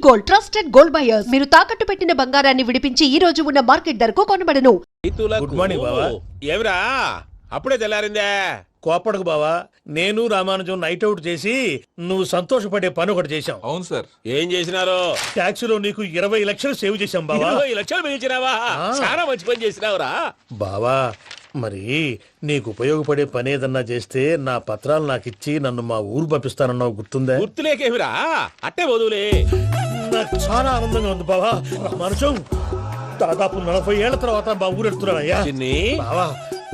Gold, trusted gold buyers. మీరు తాకట్టు పెట్టిన బంగారాన్ని విడిపించి ఈ రోజు ఉన్న మార్కెట్ ధరకు కొనబడను. గుడ్ మార్నింగ్ బావా. ఏమిరా అప్పుడే తెల్లారిందే? కోపడకు బావా, నేను రామానుజం నైట్ అవుట్ చేసి నువ్వు సంతోషపడే పని ఒకటి చేశాం. అవును సార్. ఏం చేసినారు? ట్యాక్సీలో నీకు 20 లక్షలు సేవ్ చేశాం బావా. 20 లక్షలు మిగిల్చినావా? చాలా మంచి పని చేసినావురా బావా. మరి నీకు ఉపయోగపడే పని ఏదన్నా చేస్తే నా పత్రాలు నాకిచ్చి నన్ను మా ఊరు పంపిస్తానన్నావు, గుర్తుందా? గుర్తులేకేమిరా, అట్టే వదులే. నాకు చాలా ఆనందంగా ఉంది బావా. రామానుజం దాదాపు 40 ఏళ్ల తర్వాత మా ఊరు ఎడుతున్నానయ్యా. చిన్ని బావా,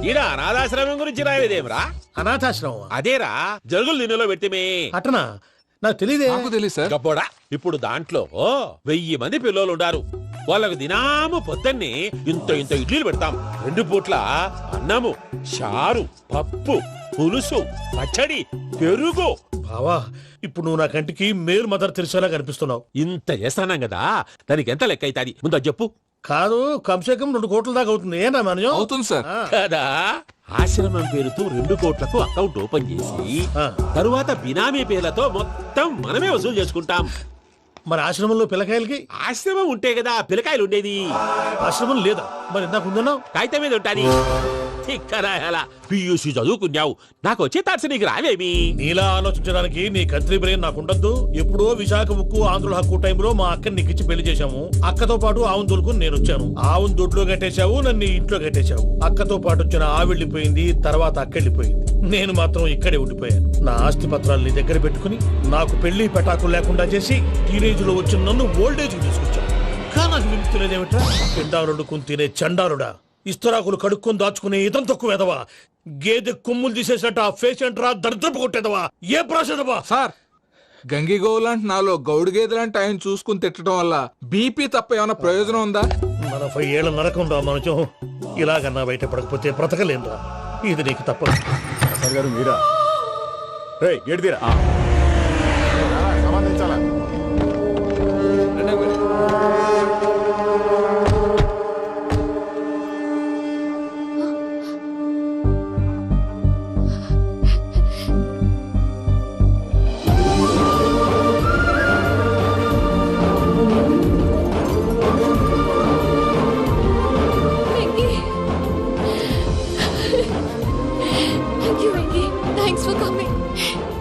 ఈడ అనాథాశ్రమం గురించి రాయలేదేమిరా? అనాథాశ్రమం అదేరా జరుగులు నిన్నలో పెట్టిమే. అటనా? నాకు తెలియదే. నాకు తెలియదు సార్. గబ్బోడా, ఇప్పుడు దాంట్లో 1000 మంది పిల్లలు ఉండారు. వాళ్ళకు దినాము పొద్దున్నే ఇంత ఇంత ఇడ్లీలు పెడతాం. 2 పూట్ల అన్నము, చారు, పప్పు, పులుసు, పచ్చడి, పెరుగు. బావా, ఇప్పుడు నువ్వు నా కంటికి మేలు మదర్ తెలిసేలా కనిపిస్తున్నావు. ఇంత చేస్తానం కదా, దానికి ఎంత లెక్క అవుతుంది ముందు అది చెప్పు. కాదు, కంసేకం 2 కోట్ల దాకా అవుతుంది. ఏం రామానుజం? అవుతుంది సార్. కదా, ఆశ్రమం పేరుతో 2 కోట్లకు అకౌంట్ ఓపెన్ చేసి ఆ. తరువాత బినామీ పేర్లతో మొత్తం మనమే వసూలు చేసుకుంటాం. మరి ఆశ్రమంలో పిల్లకాయలకి? ఆశ్రమం ఉంటే కదా పిల్లకాయలు ఉండేది. ఆశ్రమం లేదా? మరి ఇందాక ఉందన్నావు. కాగితం మీద ఉంటాది. తిక్కరాయాల పియూసీ చదువుకున్నావు, నాకు వచ్చే తాట్స్ నీకు రావేమి? నీలా ఆలోచించడానికి నీ కత్రి బ్రెయిన్ నాకు ఉండద్దు. ఎప్పుడో విశాఖ ఉక్కు ఆంధ్రుల హక్కు టైంలో మా అక్కని నీకిచ్చి పెళ్లి చేశాము. అక్కతో పాటు ఆవును దొడుకుని నేను వచ్చాను. ఆవును దొడ్లో కట్టేశావు, నన్ను ఇంట్లో కట్టేశావు. అక్కతో పాటు వచ్చిన ఆవిళ్ళిపోయింది, తర్వాత అక్కెళ్ళిపోయింది. నేను మాత్రం ఇక్కడే ఉండిపోయాను. నా ఆస్తి పత్రాలు నీ దగ్గర పెట్టుకుని నాకు పెళ్లి పెటాకులు లేకుండా చేసి టీనేజ్ లో వచ్చిన నన్ను ఓల్డేజ్ తీసుకొచ్చాను. కానీ నాకు విముక్తి లేదేమిట్రా? పిండారుడుకుని తినే చండారుడా, ఇస్తరాకులు కడుక్కొని దాచుకునే ఇతం తక్కువ ఎదవా, గేదె కొమ్ములు తీసేసట పేషెంట్ రా దరిద్రపు కొట్టేదవా, ఏ ప్రాసెదవా? సార్, గంగి గోవులాంటి నాలో గౌడు గేదెలాంటి ఆయన చూసుకుని తిట్టడం వల్ల బీపీ తప్ప ఏమైనా ప్రయోజనం ఉందా? 40 ఏళ్ల నరకం రా మనచం. ఇలాగన్నా బయట పడకపోతే బ్రతకలేనురా. ఇది నీకు తప్పదు. గారు మీరా? రేయ్, గేట్ తీరా. సంబంధించాలా?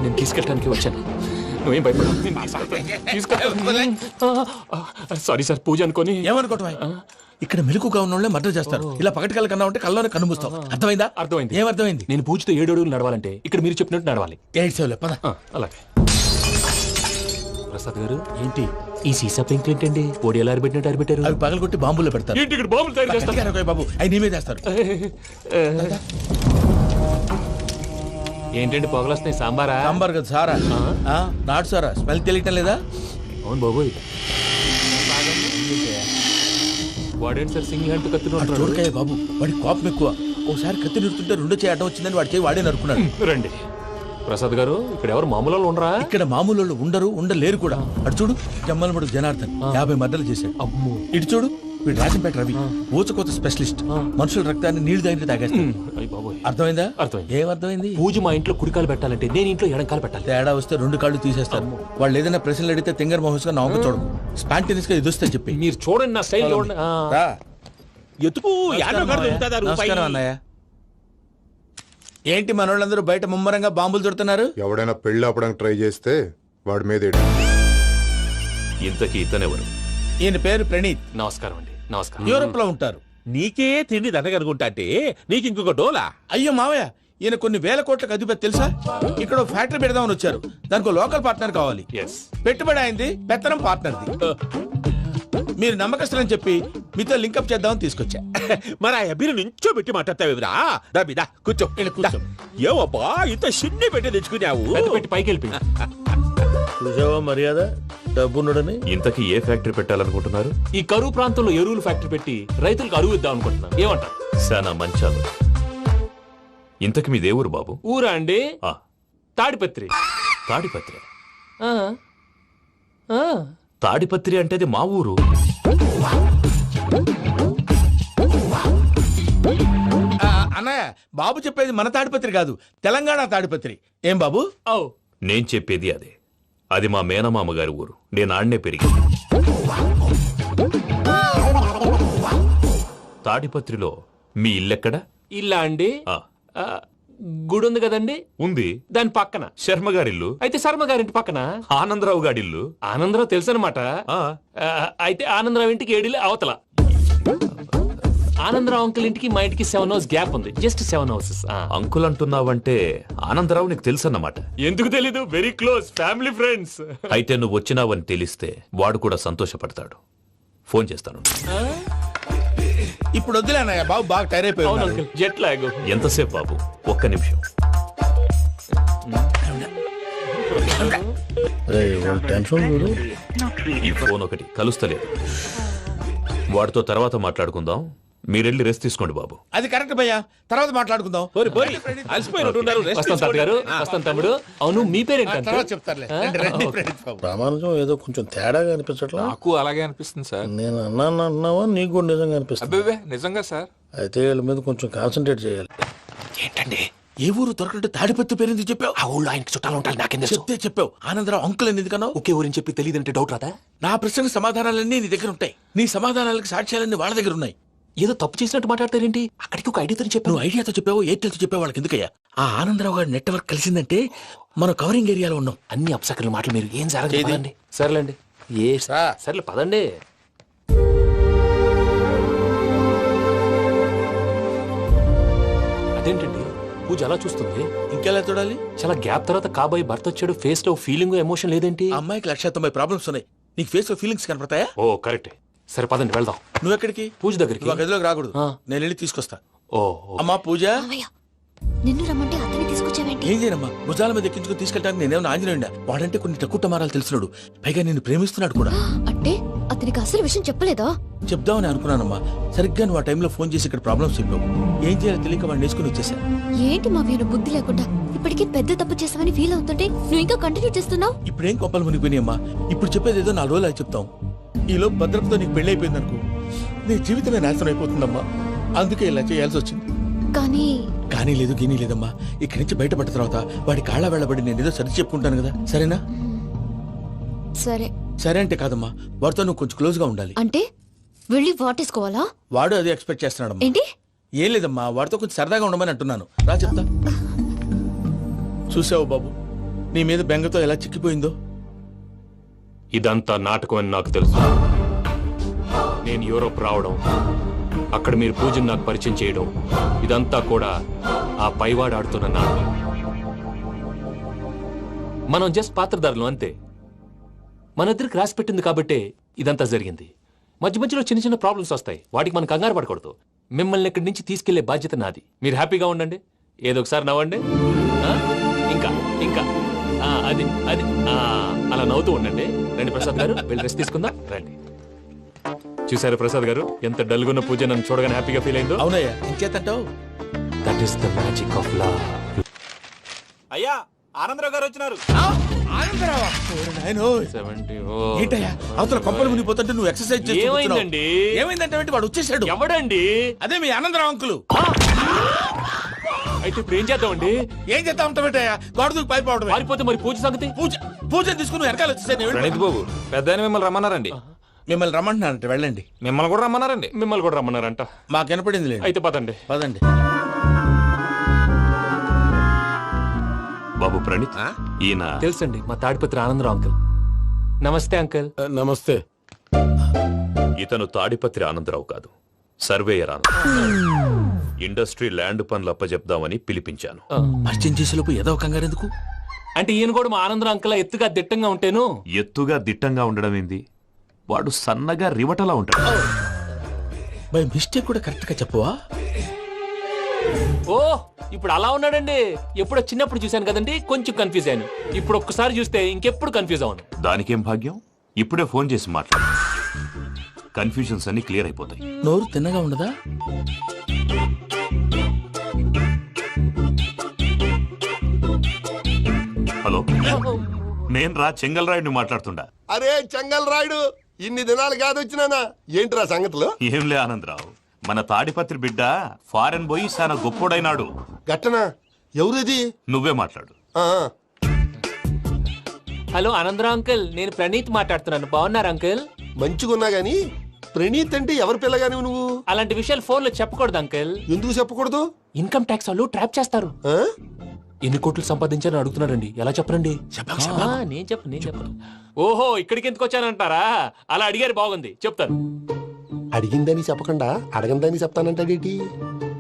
నేను తీసుకెళ్ళడానికి వచ్చాను, నువ్వేం భయపడ. సారీ సార్, పూజ అనుకోని. ఏమనుకోవటం? ఇక్కడ మెలకుగా ఉన్నోళ్ళే మర్డర్ చేస్తారు. ఇలా పగటి కళ్ళ కన్నా ఉంటే కళ్ళలోనే కనుమూస్తావు. అర్థమైందా? అర్థమైంది. ఏమర్థమైంది? నేను పూజతో 7 అడుగులు నడవాలంటే ఇక్కడ మీరు చెప్పినట్టు నడవాలి. 8 సేవలే పద. అలాగే. ప్రసాద్ గారు, ఏంటి ఈ సీసా పెంకులు ఏంటండి? పొడి ఎలా అరబెట్టినట్టు అరబెట్టారు? అవి పగలగొట్టి బాంబుల్లో పెడతారు. ఏంటి ఇక్కడ బాంబులు తయారు చేస్తారు? గట్టిగా బాబు, అవి నీవే చేస్తారు. ఏంటండి పొగలు వస్తున్నాయి? సాంబారా? సాంబార్ కదా సారా. నాటు సారా. స్మెల్ తెలియటం లేదా? అవును బాబోయ్. వాడేంటి సార్ సింగిల్ హ్యాండ్ కత్తిని? చూడకాయ బాబు, వాడి కోపం ఎక్కువ. ఒకసారి కత్తి నిరుతుంటే 2 చేయి అడ్డం వచ్చిందని వాడి చేయి వాడే నరుకున్నాడు. రండి ప్రసాద్ గారు, ఇక్కడ ఎవరు మామూలు వాళ్ళు ఉండరా? ఇక్కడ మామూలు వాళ్ళు ఉండరు, ఉండలేరు కూడా. అటు చూడు, జమ్మలమడు జనార్దన్ 50 మర్డర్లు చేశాడు. అమ్మో. ఇటు చూడు, వీడు రాజంపేట రవి ఊచకోత స్పెషలిస్ట్. మనుషుల రక్తాన్ని నీళ్లు దగ్గర తాగేస్తాడు. అర్థమైందా? అర్థమైంది. ఏమర్థమైంది? పూజ మా ఇంట్లో కుడికాలు పెట్టాలంటే నేను ఇంట్లో ఎడంకాలు పెట్టాలి. తేడా వస్తే 2 కాళ్ళు తీసేస్తారు. వాళ్ళు ఏదైనా ప్రశ్నలు అడిగితే తింగర్ మహోస్ గా నవ్వు చూడదు. స్పాంటినియస్ గా ఎదుస్తా చెప్పి. మీరు చూడండి, నా స్టైల్ చూడండి. ఎతుకు నమస్కారం అన్నయ్య. ఏంటి మనోళ్ళందరూ బయట ముమ్మరంగా బాంబులు దొరుకుతున్నారు? ఎవడైనా పెళ్లి ఆపడానికి ట్రై చేస్తే వాడి మీద ఇంతకీ ఇతనెవరు? ఈయన పేరు ప్రణీత్. నమస్కారం అండి. నమస్కారం. యూరోప్ లో ఉంటారు. నీకే తిండి దండగనుకుంటా అంటే నీకు ఇంకొక డోలా? అయ్యో మావయ్య, ఈయన కొన్ని వేల కోట్లకు అధిపతి తెలుసా? ఇక్కడ ఫ్యాక్టరీ పెడదామని వచ్చారు. దానికి లోకల్ పార్ట్నర్ కావాలి. పెట్టుబడి అయింది, పెత్తనం పార్ట్నర్ది. మీరు నమ్మకస్తులని చెప్పి మీతో లింకప్ చేద్దామని తీసుకొచ్చా. మరి ఆ అబ్బిని నుంచో పెట్టి మాట్లాడతావేమిరా? దాబిదా కూర్చో. ఏవబ్బా ఇంత సిన్ని పెట్టి తెచ్చుకున్నావు? పెట్టి పైకి వెళ్ళి. చూసావా మర్యాద? డబ్బున్నడని. ఇంతకీ ఏ ఫ్యాక్టరీ పెట్టాలనుకుంటున్నారు? ఈ కరువు ప్రాంతంలో ఎరువులు ఫ్యాక్టరీ పెట్టి రైతులకు అరువు ఇద్దాం అనుకుంటున్నారు. ఏమంటారు? శానా మంచాలు. ఇంతకి మీ దేవురు బాబు? ఊరా అండి? తాడిపత్రి. తాడిపత్రి? తాడిపత్రి అంటే అది మా ఊరు. అన్నయ్య, బాబు చెప్పేది మన తాడిపత్రి కాదు, తెలంగాణ తాడిపత్రి. ఏం బాబు? నేను చెప్పేది అదే. అది మా మేనమామ గారి ఊరు. నేను ఆడనే పెరిగింది. తాడిపత్రిలో మీ ఇల్లెక్కడ? ఇల్లా అండి ఆ, ఆ, గుడి ఉంది కదండి ఉంది. దాని పక్కన. శర్మ గారిల్లు. అయితే శర్మ గారింటి పక్కన ఆనందరావు గారిల్లు. ఆనందరావు తెలుసు అనమాట. ఆ, అయితే ఆనందరావు ఇంటికి ఏడిలే అవతల. ఆనందరావు అంకుల్ ఇంటికి మా ఇంటికి 7 hours గ్యాప్ ఉంది. Just 7 houses. అంకుల్ అంటున్నావంటే ఆనందరావు నీకు తెలుసన్నమాట. ఎందుకు తెలీదు? Very close family friends. అయితే నువ్వు వచ్చినావని తెలిస్తే వాడు కూడా సంతోషపడతాడు. ఫోన్ చేస్తాను. ఇప్పుడు వద్దులేనయ్య బాబు, బాగా టైర్ అవును అయిపోయి అంకుల్, జెట్ లాగ్. ఎంతసేపు బాబు? ఒక్క నిమిషం. టెన్షన్ చూడు. ఈ ఫోన్ ఒకటి కలుస్తలేదు. వాడితో తర్వాత మాట్లాడుకుందాం. మీరెళ్ళి రెస్ట్ తీసుకోండి బాబు. అది కరెక్ట్ భయ్యా, తర్వాత మాట్లాడుకుందాం. అలసిపోయినట్టున్నారు. rest వస్తాం తాత గారు, తీసుకోండి. వస్తాం తమ్ముడు. అవును, మీ పేరేంటి తర్వాత అంకుల్? చెప్తారులే. రండి, రండి, ప్రణీత్ బాబు. ప్రామాణికం ఏదో కొంచెం తేడాగా అనిపించట్లా. నాకు అలాగే అనిపిస్తుంది సార్. నేను అన్నావా నీకు కూడా నిజంగా అనిపిస్తుంది? అబ్బే నిజంగా సార్. అయితే వీళ్ళ మీద కొంచెం కాన్సన్ట్రేట్ చేయాలి. ఏంటండి ఏ ఊరు దొరకట్టు తాడిపత్రి పేరు ఎందుకు చెప్పావు? ఆ ఊళ్ళో ఆయనకి చుట్టాలు ఉంటారు, నాకేం తెలుసు? చెప్తే చెప్పావు. ఆనందరావు అంకుల్ అని ఎందుకన్నావు? ఒకే ఊరిని చెప్పి తెలియదంటే డౌట్ రాదా? నా ప్రశ్నకు సమాధానాలన్నీ నీ దగ్గర ఉంటాయి. నీ సమాధానాలకు సాక్ష్యాలన్నీ వాళ్ళ దగ్గర ఉన్నాయి. ఏదో తప్పు చేసినట్టు మాట్లాడతారేంటి? అక్కడికి ఒక ఐడియాతో చెప్పాను. నువ్వు ఐడియాతో చెప్పావు, ఎయిర్టెల్తో చెప్పావు, వాళ్ళకి ఎందుకయ్యా? ఆ ఆనందరావు గారి నెట్వర్క్ కలిసిందంటే మనం కవరింగ్ ఏరియాలో ఉన్నాం. అన్ని అప్సకర్ల మాటలు మీరు ఏం జరగదు. ఏది? పదండి. సర్లేండి. సర్లే పదండి. అదేంటండి పూజ అలా చూస్తుంది? ఇంకెలా చూడాలి? చాలా గ్యాప్ తర్వాత కాబోయే భర్త వచ్చాడు. ఫేస్ లో ఫీలింగ్ ఎమోషన్ లేదేంటి? ఆ అమ్మాయికి 190 ప్రాబ్లమ్స్ ఉన్నాయి. నీకు ఫేస్ లో ఫీలింగ్స్ కనపడతాయా? ఓ కరెక్ట్. సరే పదండి వెళ్దాం. నువ్వు ఎక్కడికి? పూజ దగ్గరికి. నువ్వు ఆ గదిలోకి రాకూడదు. ఆ. నేను వెళ్ళి తీసుకొస్తా. ఓ అమ్మా పూజ, మావయ్య, నిన్ను రమ్మంటే అతన్ని తీసుకొచ్చావేంటి? ఏం చేయనమ్మా? భుజాల మీద ఎక్కించుకుని తీసుకెళ్ళడానికి నేనేమన్నా ఆంజనేయుడా? వాడంటే కొన్ని తక్కువ టమారాలు తెలిసినాడు, పైగా నిన్ను ప్రేమిస్తున్నాడు కూడా. అంటే అతనికి అసలు విషయం చెప్పలేదా? చెప్దామని అనుకున్నానమ్మా. సరిగ్గా నువ్వు ఆ టైంలో ఫోన్ చేసి ఇక్కడ ప్రాబ్లమ్స్ చెప్పావు. ఏం చేయాలో తెలియక వాడిని వేసుకుని వచ్చేసా. ఏంటి మావయ్య బుద్ధి లేకుండా? ఇప్పటికీ పెద్ద తప్పు చేసావని ఫీల్ అవుతుంటే నువ్వు ఇంకా కంటిన్యూ చేస్తున్నావు. ఇప్పుడేం కొప్పలు మునిగిపోయినాయమ్మా. ఇప్పుడు చెప్పేది ఏదో 4 రోజులు అది చెప్తాం. ఈలో భద్రతతో నీకు పెళ్లి అయిపోయింది అనుకో, నీ జీవితమే నాశనం అయిపోతుందమ్మా. అందుకే ఇలా చేయాల్సి వచ్చింది. కానీ లేదు గినీ లేదమ్మా. ఇక్కడి నుంచి బయటపడ్డ తర్వాత వాడి కాళ్ళ వెళ్ళబడి నేను ఏదో సరి చెప్పుకుంటాను కదా, సరేనా? సరే. సరే అంటే కాదమ్మా, వాడితో నువ్వు కొంచెం క్లోజ్ గా ఉండాలి. అంటే వెళ్ళి వాటేసుకోవాలా? వాడు అది ఎక్స్పెక్ట్ చేస్తున్నాడమ్మా. ఏంటి? ఏం లేదమ్మా, వాడితో కొంచెం సరదాగా ఉండమని అంటున్నాను. రా చెప్తా. చూసావు బాబు, నీ మీద బెంగతో ఎలా చిక్కిపోయిందో. ఇదంతా నాటకం అని నాకు తెలుసు. నేను యూరోప్ రావడం, అక్కడ మీరు పూజను నాకు పరిచయం చేయడం, ఇదంతా కూడా ఆ పైవాడు ఆడుతున్న నాటకం. మనం జస్ట్ పాత్రధారులు అంతే. మన ఇద్దరికి రాసి పెట్టింది కాబట్టే ఇదంతా జరిగింది. మధ్య మధ్యలో చిన్న చిన్న ప్రాబ్లమ్స్ వస్తాయి, వాటికి మనం కంగారు పడకూడదు. మిమ్మల్ని ఇక్కడి నుంచి తీసుకెళ్లే బాధ్యత నాది. మీరు హ్యాపీగా ఉండండి, ఏదో ఒకసారి నవ్వండి. ఆ? ఇంకా ఇంకా అది అది అలా నవ్వుతూ ఉండండి. రండి ప్రసాద్ గారు, వెళ్ళి రెస్ట్ తీసుకుందాం. రండి. చూసారు ప్రసాద్ గారు, ఎంత డల్గున్న పూజ నన్ను చూడగానే హ్యాపీగా ఫీల్ అయిందో. అవునయ్యా, ఇంకేతంటావు? That is the magic of love. అయ్యా ఆనందరావు గారు వచ్చినారు. ఆనందరావా? ఓరి నాయనో. 70. ఏంటయ్యా అవతల కొంపలు మునిగిపోతుంటే నువ్వు ఎక్సర్సైజ్ చేస్తూ కూర్చున్నావు. ఏమైందండి? ఏమైందంటే ఏంటి? వాడు వచ్చేసాడు. ఎవడండి? అదే మీ ఆనందరావు అంకులు. అయితే ఇప్పుడు ఏం చేద్దామండి? ఏం చేస్తా ఉంటావేటయ్యా? గోడ దూకి పైపోవడమే. పారిపోతే మరి పూజ సంగతి? పూజ తీసుకుని నువ్వు వెనకాల వచ్చేసాను. ప్రణీత్ బాబు, పెద్ద ఆయన మిమ్మల్ని రమ్మన్నారండి. మిమ్మల్ని రమ్మంటున్నారంట, వెళ్ళండి. మిమ్మల్ని కూడా రమ్మన్నారండి. మిమ్మల్ని కూడా రమ్మన్నారంట. మాకు వినపడింది లేదు. అయితే పదండి. పదండి. బాబు ప్రణీత్, ఈయన తెలుసండి, మా తాడిపత్రి ఆనందరావు అంకుల్. నమస్తే అంకుల్. నమస్తే. ఇతను తాడిపత్రి ఆనందరావు కాదు, సర్వేయర్ ఆనందరావు. ఇండస్ట్రీ ల్యాండ్ పనులు అప్పచెప్దామని పిలిపించాను. పరిచయం చేసేలోపు ఏదో కంగారు ఎందుకు? అంటే ఈయన కూడా మా ఆనందరావు అంకుల్ ఎత్తుగా దిట్టంగా ఉంటేను. ఎత్తుగా దిట్టంగా ఉండడం ఏంది? వాడు సన్నగా రివటలా ఉంటాడు. బై మిస్టేక్ కూడా కరెక్ట్ గా చెప్పవా? ఓ ఇప్పుడు అలా ఉన్నాడండి. ఎప్పుడో చిన్నప్పుడు చూశాను కదండి, కొంచెం కన్ఫ్యూజ్ అయ్యాను. ఇప్పుడు ఒక్కసారి చూస్తే ఇంకెప్పుడు కన్ఫ్యూజ్ అవ్వను. దానికేం భాగ్యం? ఇప్పుడే ఫోన్ చేసి మాట్లాడు, కన్ఫ్యూజన్స్ అన్ని క్లియర్ అయిపోతాయి. నోరు తిన్నగా ఉండదా? హలో, నేను రా చెంగల్రాయుడిని మాట్లాడుతుండా. అరే చెంగల్ రాయుడు, ఇన్ని దినాలు కాదు వచ్చినానా? ఏంట్రా సంగతులు? ఏంలే ఆనందరావు, మన తాడిపత్రి బిడ్డ ఫారెన్ పోయి చాలా గొప్పోడైనాడు. గట్టనా? ఎవరిది? నువ్వే మాట్లాడు. ఆ, హలో ఆనందరావు అంకుల్, నేను ప్రణీత్ మాట్లాడుతున్నాను. బాగున్నారు అంకుల్? మంచిగున్నా గాని ప్రణీత్ అంటే ఎవరి పిల్లగాని నువ్వు? అలాంటి విషయాలు ఫోన్ లో చెప్పకూడదు అంకుల్. ఎందుకు చెప్పకూడదు? ఇన్కమ్ ట్యాక్స్ వాళ్ళు ట్రాప్ చేస్తారు. ఆ? ఎన్ని కోట్లు సంపాదించాలని అడుగుతున్నారండి, ఎలా చెప్పరండి? నేను చెప్పను. ఓహో, ఇక్కడికి ఎందుకు వచ్చానంటారా? అలా అడిగారు, బాగుంది, చెప్తాను. అడిగిందని చెప్పకుండా అడగందని చెప్తానంటాడేటి?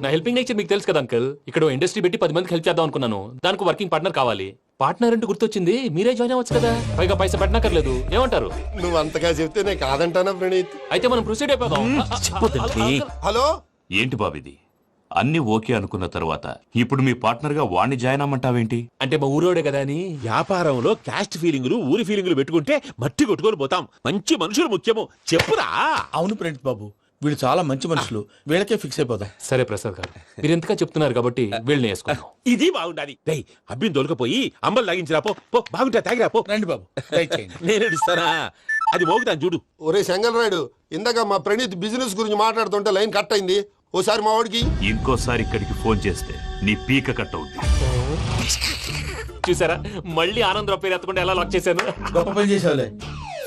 నా హెల్పింగ్ నేచర్ మీకు తెలుసు కదా అంకుల్. ఇక్కడ ఇండస్ట్రీ పెట్టి 10 మందికి హెల్ప్ చేద్దాం అనుకున్నాను. దానికి వర్కింగ్ పార్ట్నర్ కావాలి. పార్ట్నర్ అంటే గుర్తొచ్చింది, మీరే జాయిన్ అవ్వచ్చు కదా, పైగా పైసా పెట్టనక్కర్లేదు. ఏమంటారు? నువ్వు అంతగా చెప్తే నేను కాదంటానా ప్రణీత్? అయితే మనం ప్రొసీడ్ అయిపోదాం. హలో, ఏంటి బాబిది? అన్ని ఓకే అనుకున్న తర్వాత ఇప్పుడు మీ పార్ట్నర్ గా వాణ్ణి జాయిన్ అమ్మంటావేంటి? అంటే మా ఊరోడే కదా అని. వ్యాపారంలో క్యాస్ట్ ఫీలింగులు ఊరి ఫీలింగులు పెట్టుకుంటే మట్టి కొట్టుకొని పోతాం. మంచి మనుషులు ముఖ్యము, చెప్పురా. అవును ప్రణీత్ బాబు, వీళ్ళు చాలా మంచి మనుషులు, వీళ్ళకే ఫిక్స్ అయిపోదాం. సరే ప్రసాద్ గారు, మీరు ఎంతగా చెప్తున్నారు కాబట్టి వీళ్ళని వేసుకుందాం. ఇది బాగుండాలి. డై అబ్బిని దొలకపోయి అంబలు లాగించిరా పో. బాగుంటా తాగిరా పో. రండి బాబు, దయచేయండి. నేను ఇస్తానా? అది మోగుతాను చూడు. ఒరే చెంగల్ రాయుడు, ఇందాక మా ప్రణీత్ బిజినెస్ గురించి మాట్లాడుతుంటే లైన్ కట్ అయింది. ఓసారి మా వాడికి. ఇంకోసారి ఇక్కడికి ఫోన్ చేస్తే నీ పీక కట్ అవుద్ది. చూసారా, మళ్ళీ ఆనందరావు పేరు ఎత్తకుండా ఎలా లాక్ చేశాను. గొప్ప పని చేసేవాళ్ళే.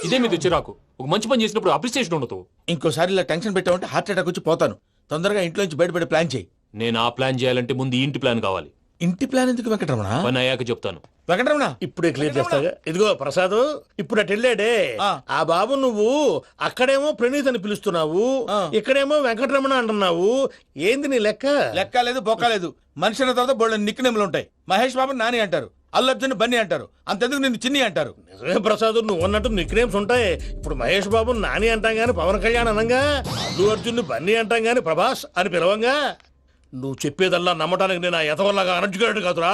ఇదే మీద చిరాకు. ఒక మంచి పని చేసినప్పుడు అప్రిసియేషన్ ఉండదు. ఇంకోసారి ఇలా టెన్షన్ పెట్టామంటే హార్ట్ అటాక్ వచ్చి పోతాను. తొందరగా ఇంట్లో నుంచి బయటపడే ప్లాన్ చేయి. నేను ఆ ప్లాన్ చేయాలంటే ముందు ఈ ఇంటి ప్లాన్ కావాలి. ఇంటి ప్లాన్ ఎందుకు వెంకటరమణ? పని అయ్యాక చెప్తాను. వెంకటరమణ, ఇప్పుడే క్లియర్ చేస్తాగా. ఇదిగో ప్రసాద్, ఇప్పుడు అటు వెళ్ళాడే ఆ. ఆ బాబు, నువ్వు అక్కడేమో ప్రణీత్ అని పిలుస్తున్నావు, ఇక్కడేమో వెంకటరమణ అంటున్నావు. ఏంది నీ లెక్క? లెక్క లేదు, బొక్క లేదు. మనిషి అన్న తర్వాత బోళ్ళ నిక్నెములు ఉంటాయి. మహేష్ బాబు నాని అంటారు, అల్లు అర్జున్ బన్నీ అంటారు, అంతెందుకు నిన్ను చిన్ని అంటారు. నిజమే ప్రసాద్, నువ్వు అన్నట్టు నిక్ నేమ్స్ ఉంటాయి. ఇప్పుడు మహేష్ బాబు నాని అంటాం గాని పవన్ కళ్యాణ్ అనంగా, అల్లు అర్జున్ బన్నీ అంటాం గాని ప్రభాస్ అని పిలవంగా. నువ్వు చెప్పేదల్లా నమ్మటానికి నేను ఎతవల్లాగా అనర్జుకేటెడ్ కాదురా.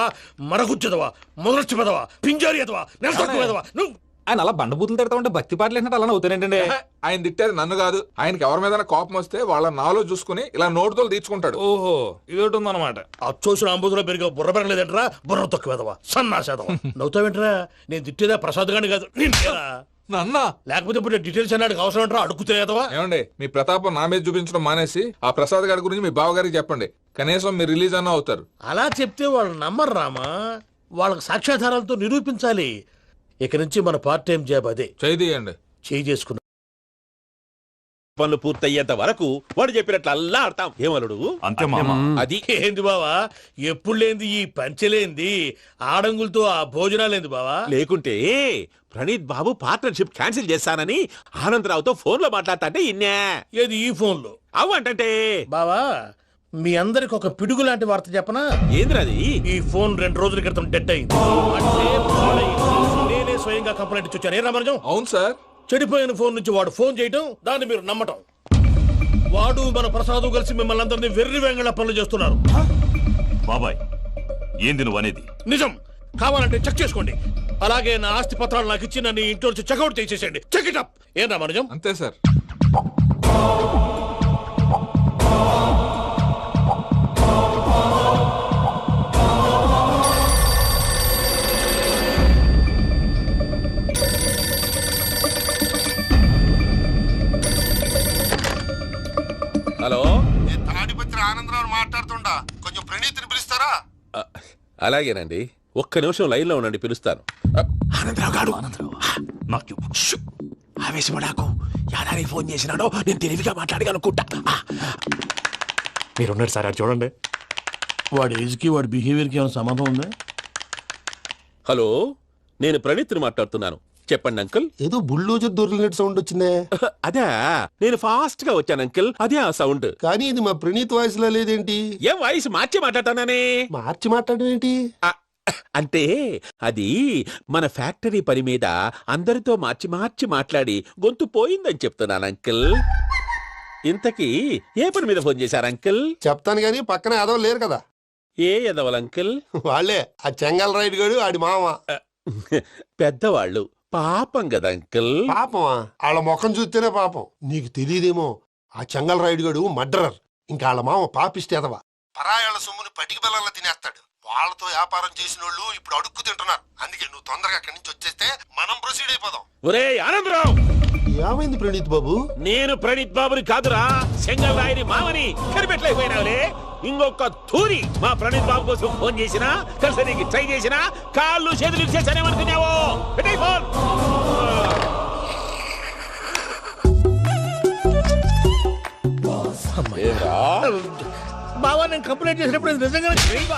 మరగుచ్చదవా, మొదలచ్చి పెదవా, పింజారి ఎదవా, నెలసొక్కుదవా నువ్వు. ఆయన అలా బండబూతులు తిడతా ఉంటే భక్తి పాటలు ఏంటంటే అలా అవుతానంటే. ఆయన తిట్టేది నన్ను కాదు, ఆయనకి ఎవరి మీద కోపం వస్తే వాళ్ళ నాలో చూసుకుని ఇలా నోటుతో తీర్చుకుంటాడు. ఓహో, ఇదొకటి ఉందన్నమాట. అచ్చోసిన అంబుధులో పెరిగే బుర్ర పెరగలేదంటరా, బుర్ర తొక్కువేదవా, సన్నాసేదవా. నవ్వుతావేంటరా? నేను తిట్టేదా ప్రసాద్ గాని కాదు, నిన్నేరా. నన్నా? లేకపోతే ఇప్పుడు డీటెయిల్స్ అన్నాడు అవసరం అంటారా? అడుగుతాయేదవా. ఏమండి, మీ ప్రతాపం నా మీద చూపించడం మానేసి ఆ ప్రసాద్ గారి గురించి మీ బావగారికి చెప్పండి. కనీసం మీరు రిలీజ్ అన్న అవుతారు. అలా చెప్తే వాళ్ళు నమ్మరు రామా. వాళ్ళకి సాక్ష్యాధారాలతో నిరూపించాలి. ఇక నుంచి మన పార్ట్ టైం జాబ్ అదే. చేయండి. చేయి చేసుకున్నా పనులు పూర్తయ్యేంత వరకు వాడు చెప్పినట్లు అల్లా ఆడతాం. ఏమలుడు? అంతే మామ. అది ఏంది బావా, ఎప్పుడు లేంది ఈ పంచలేంది, ఆడంగులతో ఆ భోజనాలేంది బావా? లేకుంటే ప్రణీత్ బాబు పార్ట్నర్షిప్ క్యాన్సిల్ చేస్తానని ఆనందరావుతో ఫోన్ లో మాట్లాడతా అంటే ఇన్నే. ఏది ఈ ఫోన్ లో? అవ్వంటే బావా, మీ అందరికి ఒక పిడుగు లాంటి వార్త చెప్పనా? ఏంద్రది? ఈ ఫోన్ 2 రోజుల క్రితం డెడ్ అయింది. అంటే పాడైంది. నేనే స్వయంగా కంప్లైంట్ ఇచ్చి వచ్చాను. ఏ రామరాజం? అవును సార్. చెడిపోయిన ఫోన్ నుంచి వాడు ఫోన్ చేయటం, దాన్ని మీరు నమ్మటం. వాడు మన ప్రసాదు కలిసి మిమ్మల్ని అందరినీ వెర్రి వెంగళ పనులు చేస్తున్నారు. బాబాయ్, ఏంది నువ్వు అనేది? నిజం. కావాలంటే చెక్ చేసుకోండి. అలాగే నా ఆస్తి పత్రాలు నాకు ఇచ్చి నన్ను ఇంట్లో నుంచి చెక్అౌట్ చేసేసండి. Check it up. ఏం రామరాజం? అంతే సార్. హలో, నేను తాడిపత్రి ఆనందరావు మాట్లాడుతుండా. కొంచెం ప్రణీతిని పిలుస్తారా? అలాగేనండి. ఒక్క నిమిషం లైన్ లో ఉండండి, పిలుస్తాను. ఆనందరావు గాడు. నాకు ఆవేశపడాకు. యాదానికి ఫోన్ చేసినాడో నేను తెలివిగా మాట్లాడగలనుకుంటా. మీరున్నారు సార్, అది చూడండి. వాడి ఏజ్ కి వాడి బిహేవియర్ కి ఏమైనా సంబంధం ఉందా? హలో, నేను ప్రణీత్ని మాట్లాడుతున్నాను. చెప్పండి అంకుల్. ఏదో బుల్డోజర్ దొరికినట్టు సౌండ్ వచ్చిందే. అదే, నేను ఫాస్ట్ గా వచ్చాను అంకుల్. అదే ఆ సౌండ్. కానీ ఇది మా ప్రణీత్ వాయిస్ లో లేదేంటి? ఏం వాయిస్ మార్చి మాట్లాడతాననే? మార్చి మాట్లాడడం ఏంటి? అంటే అది మన ఫ్యాక్టరీ పని మీద అందరితో మార్చి మార్చి మాట్లాడి గొంతు పోయిందని చెప్తున్నాను అంకుల్. ఇంతకీ ఏ పని మీద ఫోన్ చేశారు అంకుల్? చెప్తాను గానీ పక్కన ఎదవ లేరు కదా. ఏ ఎదవలు అంకుల్? వాళ్ళే ఆ చెంగల్ రైడ్ గడు ఆడి మామ. పెద్దవాళ్ళు, పాపం కదా అంకుల్. పాపమా? వాళ్ళ ముఖం చూస్తేనే పాపం. నీకు తెలియదేమో, ఆ చెంగల్ రైడ్ గడు మర్డరర్. ఇంకా వాళ్ళ మామ పాపిస్తే ఎదవ. పరాయాళ్ళ సొమ్ముని పటికి బెల్లంలో తినేస్తాడు. వాళ్ళతో వ్యాపారం చేసిన వాళ్ళు ఇప్పుడు అడుక్కు తింటున్నారు. అందుకే నువ్వు తొందరగా అక్కడి నుంచి వచ్చేస్తే మనం ప్రొసీడ్ అయిపోదాం. ఒరే ఆనందరావు, ఏమైంది ప్రణీత్ బాబు? నేను ప్రణీత్ బాబుని కాదురా, సెంగల్ రాయని మామని. కనిపెట్టలేకపోయినావులే. ఇంకొక తూరి మా ప్రణీత్ బాబు కోసం ఫోన్ చేసినా, కలిసి నీకు ట్రై చేసినా, కాళ్ళు చేతులు చేశానేమనుకున్నావు? పెట్టే ఫోన్. బావా నేను కంప్లైంట్ చేసినప్పుడు ఇది నిజంగానే చేయవా?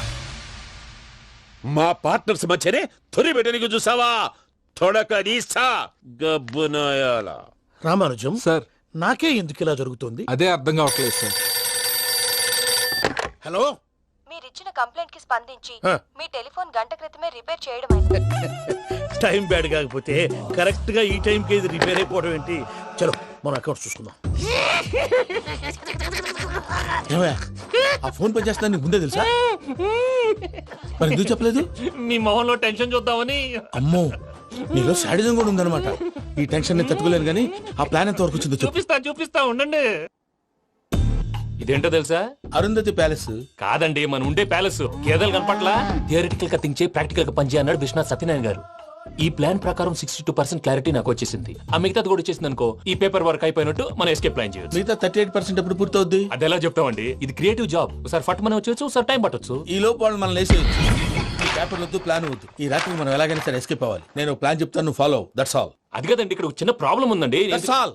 మా పార్ట్నర్స్ మధ్యనే తొలి పెట్టడానికి చూసావా? తొడక నీసా గబ్బునాయాల. రామానుజం సార్ నాకే ఎందుకు ఇలా జరుగుతుంది? అదే అర్థం కావట్లేదు సార్. హలో, మీరిచ్చిన కంప్లైంట్ కి స్పందించి ఆ. మీ టెలిఫోన్ గంట క్రితమే రిపేర్ చేయడం అయింది. టైం బ్యాడ్ కాకపోతే కరెక్ట్ గా ఈ టైంకి ఇది రిపేర్ అయిపోవడం ఏంటి? చలో మన అకౌంట్ చూసుకుందాం. ఏమయ్యా, ఆ ఫోన్ పని చేస్తా నీకు ముందే తెలుసా? మరి ఎందుకు చెప్పలేదు? మీ మొహంలో టెన్షన్ చూద్దామని. అమ్మో, నీలో శాడిజం కూడా ఉందన్నమాట. ఈ టెన్షన్ నేను తట్టుకోలేను కానీ ఆ ప్లాన్ ఎంత వరకు వచ్చిందో చెప్పు. చూపిస్తా ఉండండి. ఇదేంటో తెలుసా? అరుంధతి ప్యాలెస్. కాదండి, మన ఉండే ప్యాలెస్. గేదెలు కనపట్లా? థియరిటికల్ గా థింక్ చేయి, ప్రాక్టికల్ గా పనిచేయి అన్నాడు విశ్వనాథ్ సత్యనారాయణ గారు. ఈ ప్లాన్ ప్రకారం 62% క్లారిటీ నాకు వచ్చేసింది. ఆ మిగతాది కూడా వచ్చేసింది అనుకో, ఈ పేపర్ వర్క్ అయిపోయినట్టు మనం ఎస్కేప్ ప్లాన్ చేయొచ్చు. మిగతా 38% ఎప్పుడు పూర్తవుద్ది? అది ఎలా చెప్తామండి? ఇది క్రియేటివ్ జాబ్. ఒకసారి ఫట్ మనం వచ్చేయచ్చు, ఒకసారి టైం పట్టొచ్చు. ఈ లోపు వాళ్ళు మనం లేసేయచ్చు. ఈ పేపర్ వద్దు, ప్లాన్ వద్దు. ఈ రాత్రి మనం ఎలాగైనా సరే ఎస్కేప్ అవ్వాలి. నేను ప్లాన్ చెప్తాను, నువ్వు ఫాలో. That's all. అది కదండి, ఇక్కడ ఒక చిన్న ప్రాబ్లం ఉందండి. That's all.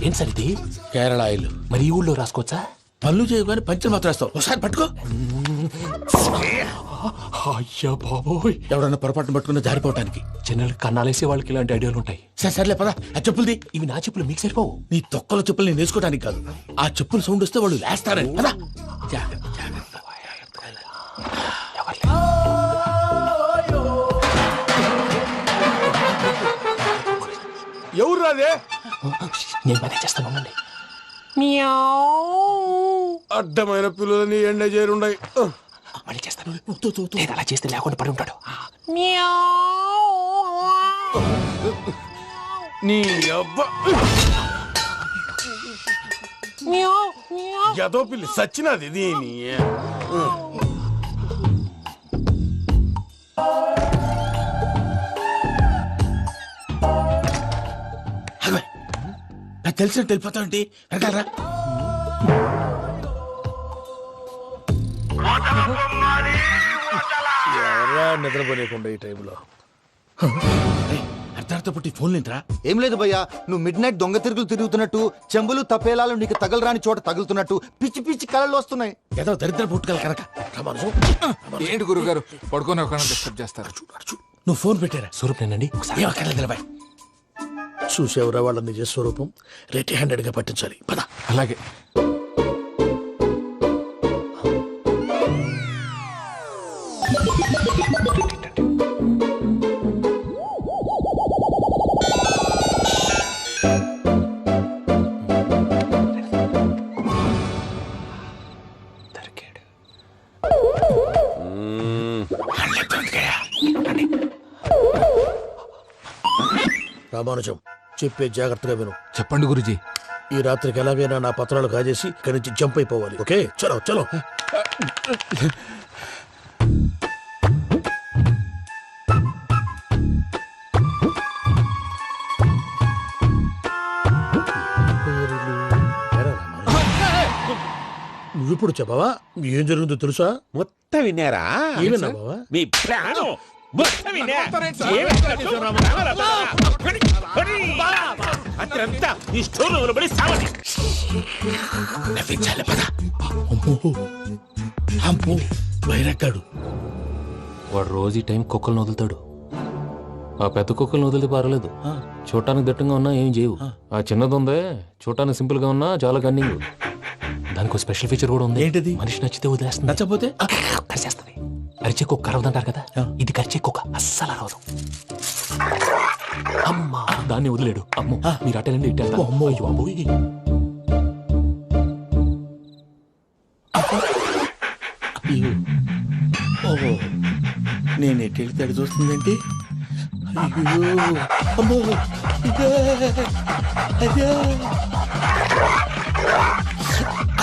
ఏం సార్ ఇది? కేరళ ఆయిల్. మరి ఈ ఊళ్ళో రాసుకోవచ్చా? పనులు చేయగానే పంచర్ మాత్రం వేస్తావు. ఒకసారి పట్టుకో. అయ్యా బాబోయ్, ఎవడన్నా పొరపాటున పట్టుకున్న జారిపోవటానికి. జనరల్ కన్నాలేసే వాళ్ళకి ఇలాంటి ఐడియాలు ఉంటాయి. సరే సర్లే పదా, ఆ చెప్పులది. ఇవి నా చెప్పులు మీకు సరిపోవు. నీ తొక్కల చెప్పులు నేను వేసుకోవడానికి కాదు, ఆ చెప్పులు సౌండ్ వస్తే వాళ్ళు లేస్తారని. పదా. ఎవరు రాదే? నేను పని చేస్తాను, ఉండండి. అడ్డమైన పిల్లలని ఎండ చేరుండయి. మళ్ళీ చేస్తాను. లేదు, అలా చేస్తే లేకుండా పడి ఉంటాడు. నీ అబ్బా ఎదో పిల్లి సచ్చినది దీని. నాకు తెలిసినట్టు వెళ్ళిపోతావంటి. వెనకాలరా. ఎవరా నిద్రపోలేకుండా ఈ టైంలో? అర్ధార్థ పుట్టి ఫోన్ లేంట్రా. ఏం లేదు భయ్యా, నువ్వు మిడ్ నైట్ దొంగ తిరుగులు తిరుగుతున్నట్టు, చెంబులు తపేలాలు నీకు తగలరాని చోట తగులుతున్నట్టు పిచ్చి పిచ్చి కళలు వస్తున్నాయి. ఏదో దరిద్ర పుట్టుకల కనుక. ఏంటి గురుగారు పడుకొని ఒక డిస్టర్బ్ చేస్తారు? నువ్వు ఫోన్ పెట్టారా? స్వరూపేనండి, ఏం అక్కర్లేదు నిలబాయ్. చూసేవరా వాళ్ళ నిజ స్వరూపం. రెట్టి హ్యాండెడ్ గా పట్టించాలి. పద. అలాగే. రామానుజం, చెప్పే జాగ్రత్తగా విను. చెప్పండి గురుజీ. ఈ రాత్రికి ఎలాగైనా నా పత్రాలు కాజేసి ఇక్కడి నుంచి జంప్ అయిపోవాలి. ఓకే, చలో చలో. నువ్విప్పుడు చెప్పవా ఏం జరిగిందో తెలుసా? మొత్తం విన్నారా? ఏమన్నా బావా? మీ ప్రాణం మొత్తం విన్నా? అత్రంతా ఈ స్టోర్ రూమ్ లో పడి సావండి. నవ్వించాలి. పద. అమ్మో అమ్మో, వైరక్కాడు. వాడు రోజు ఈ టైం కుక్కలను వదులుతాడు. ఆ పెద్ద కుక్కలను వదిలితే పర్లేదు, చూడటానికి దట్టంగా ఉన్నా ఏం చేయవు. ఆ చిన్నది ఉందే, చూడటానికి సింపుల్ గా ఉన్నా చాలా కన్నింగ్. దానికి స్పెషల్ ఫీచర్ కూడా ఉంది. ఏంటిది? మనిషి నచ్చితే వదిలేస్తుంది, నచ్చపోతే కరిచేస్తుంది. అరిచే కుక్క అరవదంటారు కదా, ఇది కరిచే కుక్క అస్సలు అరవదు. అమ్మా, దాన్ని వదిలేడు. అమ్మో, మీరు అటెండి ఇటు. అమ్మో, అయ్యో అబ్బోయ్. ఓహో, నేను ఎట్టి తడి చూస్తుందేంటి? అయ్యో అమ్మో, ఇదే, అదే.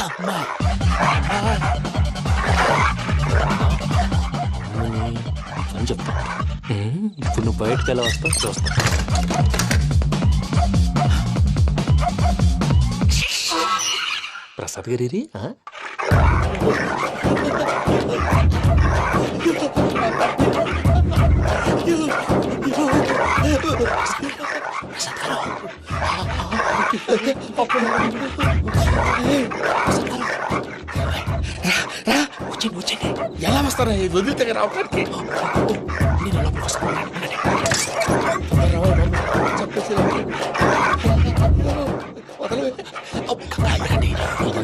అమ్మా, అని చెప్తా. ఇప్పుడు నువ్వు బయటకు ఎలా వస్తావు చూస్తా. ప్రసాద్ గారి ప్రసాద్ గారు ఎలా వస్తారా వదిలితే రావడానికి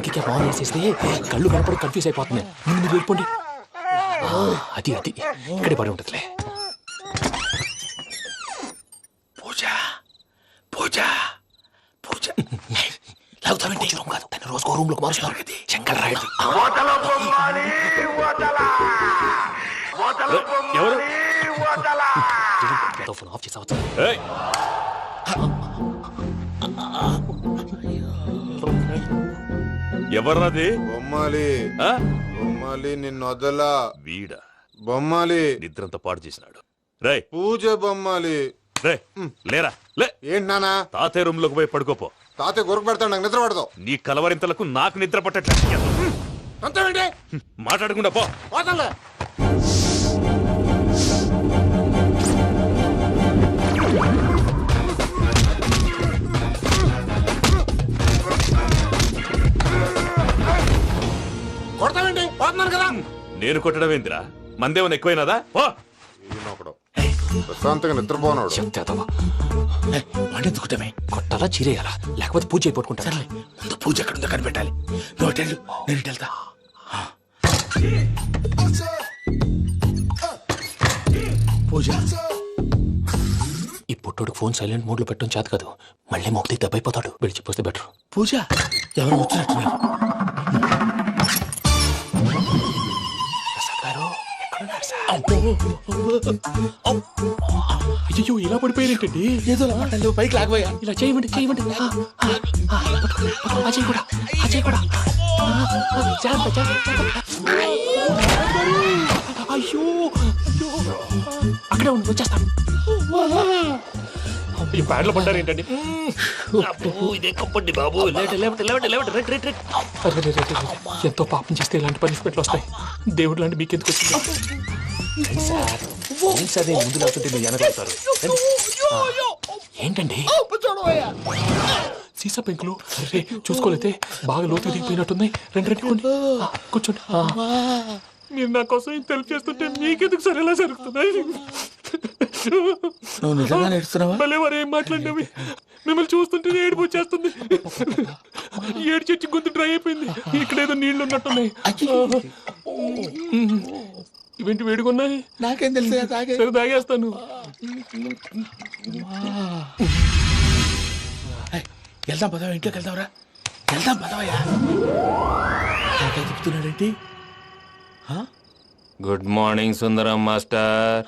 ఇంకే ఫోన్ వేసేస్తే కళ్ళు కనపడి కన్ఫ్యూజ్ అయిపోతున్నాయి. ముందు మీరు వెళ్ళిపోండి. అది అది ఇక్కడే పడి ఉంటుందిలే. పూజ పూజ పూజ లాగుతామంటే కాదు, తను రోజుకో రూమ్ లోకి మారుస్తున్నారు కదా. చెంగల్ రాయుడు ఎవరు? ఫోన్ ఆఫ్ చేసావచ్చు. ఏయ్! ఎవర్రాది? బొమ్మాలి ఆ? బొమ్మాలి నిన్ను వదలా. వీడా బొమ్మాలి నిద్రంతా పాడు చేసినాడు. రేయ్ పూజ బొమ్మాలి. రే లేరా లే. ఏంటి నానా? తాతయ్య రూమ్ లోకి పోయి పడుకోపో. తాతయ్య గురకు పెడతాడు, నాకు నిద్ర పడదు. నీ కలవరింతలకు నాకు నిద్ర పట్టట్లేదు. అంతేంటి మాట్లాడకుండా పో. పోతాలే. కొడతావేంటి? పోతున్నాను కదా. నేను కొట్టడం ఏందిరా? మందేమన్నా ఎక్కువైనదా? పో. ఈయనొకడు ప్రశాంతంగా నిద్రపోనాడు. వాడెందుకుంటామే? కొట్టాలా చీరేయాలా లేకపోతే పూజ అయిపోట్టుకుంటా. సర్లే, ముందు పూజ ఎక్కడుందో కనిపెట్టాలి. నువ్వు అటు వెళ్ళు, నేను ఇటు వెళ్తా. పూజ ఈ పుట్టోడికి ఫోన్ సైలెంట్ మోడ్ లో పెట్టడం చేత కాదు. మళ్ళీ మొక్కి దెబ్బైపోతాడు. వెళ్ళి చెప్పొస్తే బెటర్. పూజ ఎవరు వచ్చినట్టున్నారు? అయ్యో ఇలా పడిపోయినట్టండి. ఏదో మాటలు పైకి లాగబోయా. ఇలా చేయమండి చేయమండి. అజయ్ కూడా అజయ్ కూడా. జాగ్రత్త, జాగ్రత్త. అయ్యో అయ్యో అక్కడే ఉండి వచ్చేస్తాను. ఈ బ్యాడ్లో పడ్డారు ఏంటండి? ఇదే కప్పండి బాబు. ఎంతో పాపం చేస్తే ఇలాంటి పనిష్మెంట్లు వస్తాయి. దేవుడు లాంటి మీకెందుకు వచ్చింది? సరే ముందు లేకుంటే మీరు వెనకాడతారు. ఏంటండి సీసా పెంకులు? రే చూసుకోలేతే బాగా లోతుకు దిగిపోయినట్టున్నాయి. రెండు రెండు కొన్ని కూర్చోండి. మీరు నా కోసం ఇంత హెల్ప్ చేస్తుంటే మీకెందుకు సరే ఎలా జరుగుతున్నాయి? నువ్వు నిజంగా నేర్చుతున్నావా? మళ్ళీ వారు ఏం మాట్లాడినవి? మిమ్మల్ని చూస్తుంటే ఏడుపు వచ్చేస్తుంది. ఏడు చెట్టు గొంతు డ్రై అయిపోయింది. ఇక్కడ ఏదో నీళ్లు ఉన్నట్టున్నాయి. ఇవేంటి వేడుకున్నాయి? నాకేం తెలుసు, సరే తాగేస్తాను. వెళ్దాం పదవా, ఇంట్లోకి వెళ్దాంరా. వెళ్దాం పదవయ్యా. చెప్తున్నాడేంటి? గుడ్ మార్నింగ్ సుందరం మాస్టర్.